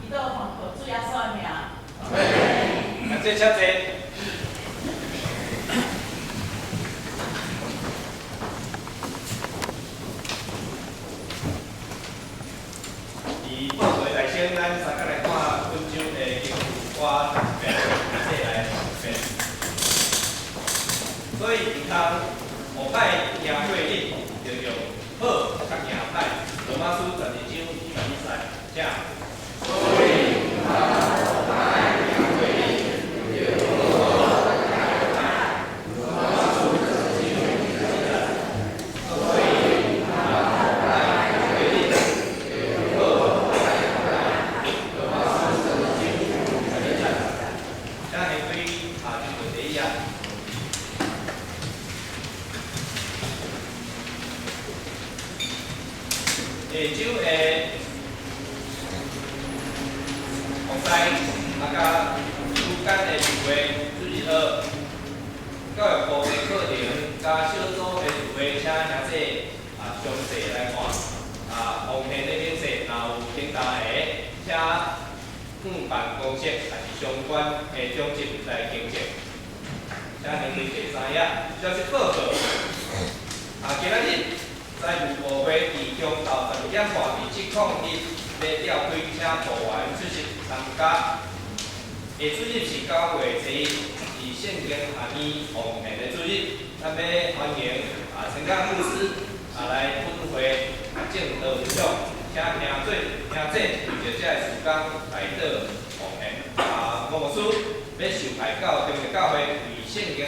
S3: 祈祷奉靠主耶稣的名。
S1: 感谢小姐。伫报告内先，咱三个来看温州的经济我变，即来变。所以健康，后摆赢过日，就用好较赢歹。罗马书12章2赛，这样。所以健康后摆赢过日，就用好较赢歹。罗马书12章2赛，所以健康后摆赢过日，就用好较赢歹。罗马书12章2赛，这样你可以就问题呀。下周的防灾甲主干的聚会主日学，教育部的课程甲小组的聚会，请兄弟详细来看。方面的形式，若有重大的，请办公室还是相关的总值来跟进。请您对第三页消息报告。今仔日。在5月伫中昼12点半，伫7控日要召开，请部员出席参加。下主日是9月7日，是圣经学院奉献的主日，咱要欢迎陈干牧师来分会正道分享，请听做为着这个事工来到奉献。牧师要受派到中华教会为圣经。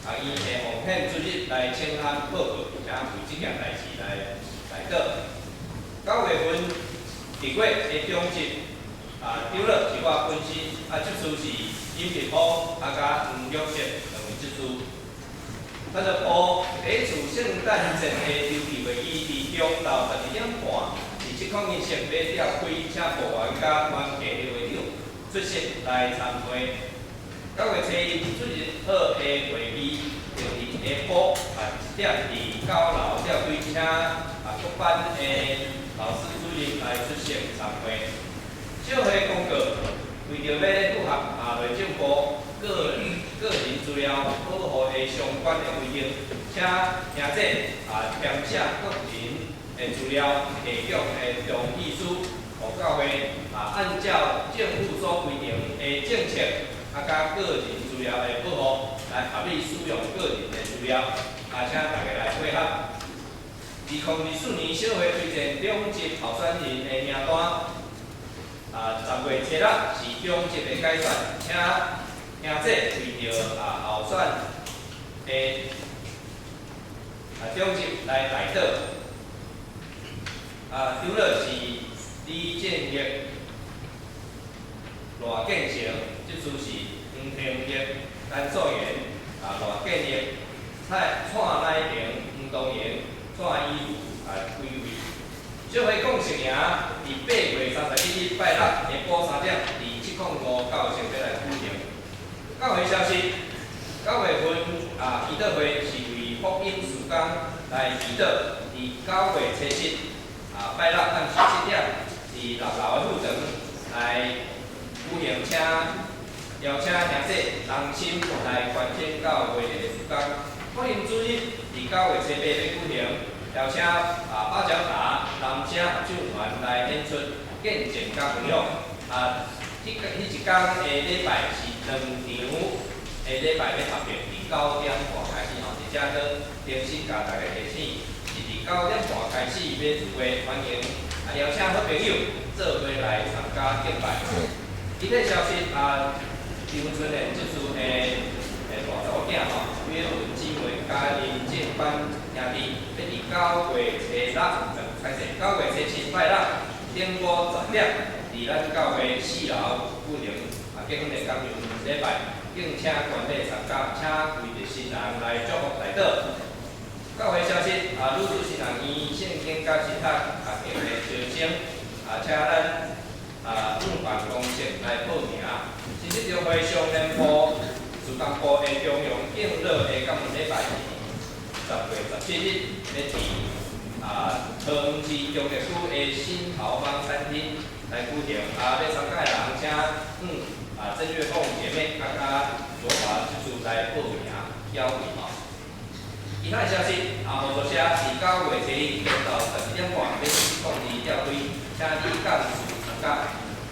S1: 学院的奉献主日来请函报告，请为这件代志来到。9月份日月的中集，丢了是我本身，这次是殷立波甲黄玉石两位这次。咱就报第一次圣诞节的周期会议伫中昼12点半，是7控日先要召开，请部员甲关系的会长出席来参会。9月7日主日学的会议，就伫下晡1点伫高楼召开，请各班的老师主任来出席参会。小会公告，为着要符合内政部个人资料保护的相关的规定，请兄弟填写个人的资料提供的同意书，予教会按照政府所规定的政策。甲个人资料的保护，来合理使用个人的资料，请大家来配合。2024年小会推荐中级候选人的名单，10月7日是中级的改选，请兄弟为着候选的中级来到。除了是李建业、罗建成。这次是黄庭业、陈素媛、罗建业、蔡乃平、黄东元、蔡依如归位。小会讲成名，伫8月31日拜六下晡3点，伫705教室要来举行。教会消息，9月份祈祷会是为福音事工来祈祷，伫9月7日拜六暗时7点，伫6楼的副堂来举行，请。邀请兄弟同心来关心教会的事工。欢迎主日伫9月7日要举行，邀请八角茶男声合唱团来演出见证甲分享。迄一天的礼拜是2场的礼拜要合并，伫9点半开始吼，而且搁重新甲大家提醒，是伫9点半开始要聚会，欢迎邀请好朋友做伙来参加敬拜。具体消息离婚村的这次的大查某囝吼，约文姊妹甲因这班兄弟，要伫9月7日9月17拜六顶午10点，伫咱教会4楼固定结婚的感恩礼拜，敬请全体参加，请为着新人来祝福代祷。教会消息女主新人伊圣经甲神学经的招生请咱5办公室来报名。新式中会上联部自工部的中央敬老的感恩礼拜10月17日，要伫桃园市中立区的新桃芳餐厅来举行。要参加的人请正月凤姐妹左华之主来报名邀请其他消息合作社伫9月7日下昼12点半要控制调队，请你干事参加。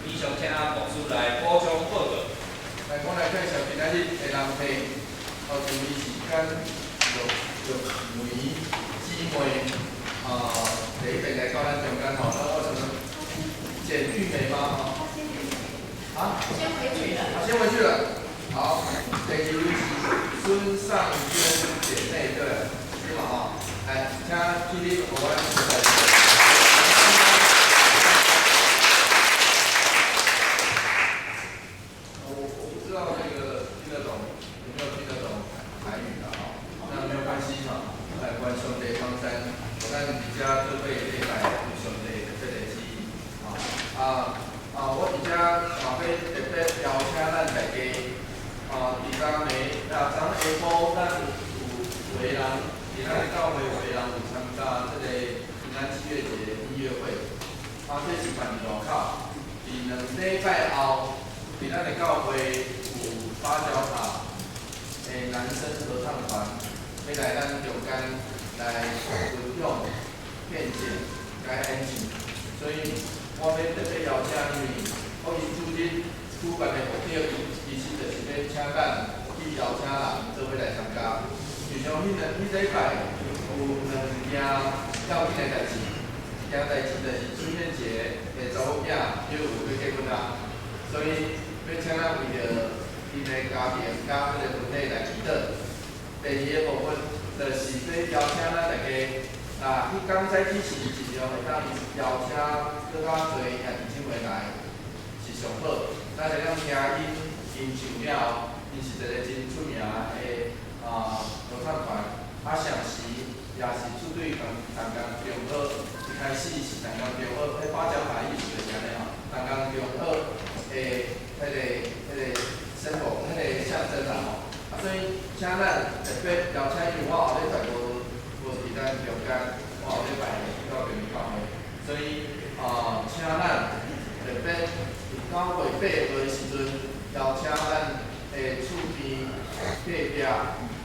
S1: 以上请牧师来补充报告。
S2: 来，我来介绍今仔日的人体，注意时间，玉梅姊妹，第一遍来到咱中间吼，那我什么简玉梅吗？
S3: 先回去了。
S2: 先回去了。好，第二位是孙尚娟姐妹，对，是嘛？来，请起立，我来。我伫遮嘛要特别邀请咱大家，伫昨下晡咱有人，伫咱的教会有人有参加这个平安七月节音乐会，这是办伫路口，伫2礼拜后，伫咱的教会有芭蕉塔的男生合唱团，要来咱中间来分享、献献、来演唱，所以我要特别邀请，因为福音主日举办的目的，其实就是要请咱去邀请人做伙来参加。就像迄礼拜有2件要紧的代志，一件代志就是春燕节的查某囝要结婚啦，所以要请咱为着因的家庭甲迄个婚礼来祈祷。第二个部分就是要邀请咱大家。迄天早起是尽量会当邀请更较侪兄弟姊妹来，是上好。咱会当听因唱了，因是一个真出名的合唱团。上时也是出队同中好，一开始是同中好，芭蕉塔意思就是安尼吼，同中好的生活，象征啦吼。所以请咱特别邀请，因为我后礼拜无伫咱中间，我后礼拜到平教会，所以请咱特别9月8号的时阵，邀请咱的厝边、隔壁、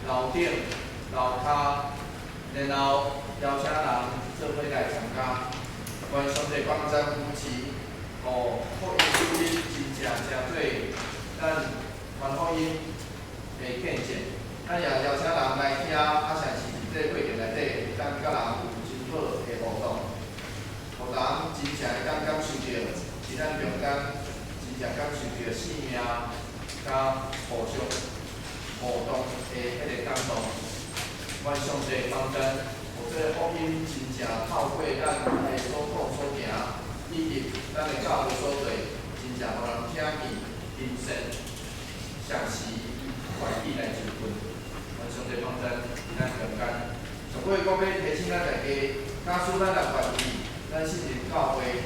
S2: 楼顶、楼骹，然后邀请人做伙来参加，愿上帝帮咱扶持，福音主日真多，咱传福音的见证，咱也邀请人来听，上是。这过程内底，当甲人有真好的互动，互人真正会当感受到，伫咱中间真正感受到生命甲互相互动的迄个感动。愿上帝帮咱，互这个福音真正透过咱的所讲所行，以及咱的教会所做，真正互人听见因神详细愿意来求分。愿上帝帮咱。咱中间，所以我要提醒咱大家，假使咱也愿意，咱信任教会，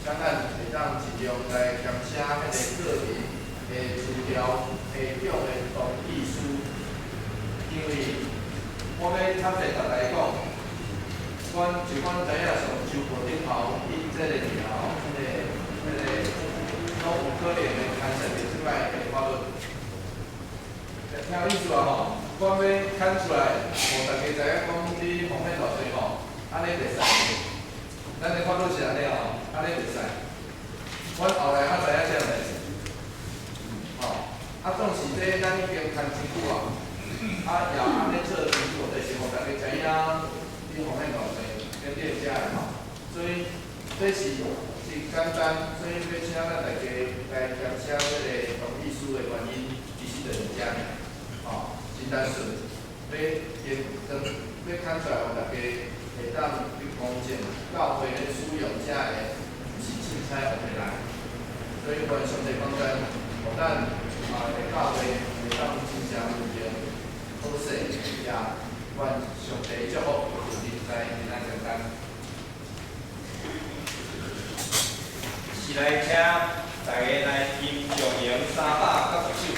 S2: 请咱会当尽量来填写迄个个人的资料下长的同意书，因为我要坦白甲大家讲，就阮知影上周末顶头，因这个条，拢有可能会牵涉到即摆的法律，听有意思啊吼。我要牵出来，互大家知影讲，你奉献偌济吼，安尼袂使。咱的法律是安尼吼，安尼袂使。阮后来知影这样代志，当时这咱已经牵真久啊，也安尼做清楚，就是互大家知影你奉献偌济，跟你遮的吼。所以这是简单，所以要请咱大家来填写这个同意书的原因，其实就是遮尔，真单纯，要牵出来，互大家来会当去公正教会咧使用者个是凊彩学的人，所以愿上帝讲真，互咱个教会会当真正有用好势，也愿上帝祝福人在今仔简单。
S1: 是来请大家来吟上扬390首，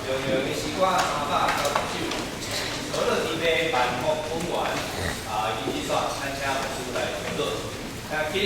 S1: 上扬的诗歌390首，何乐地杯万福本源以及选，咱请牧师来唱作，请起。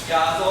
S1: 压缩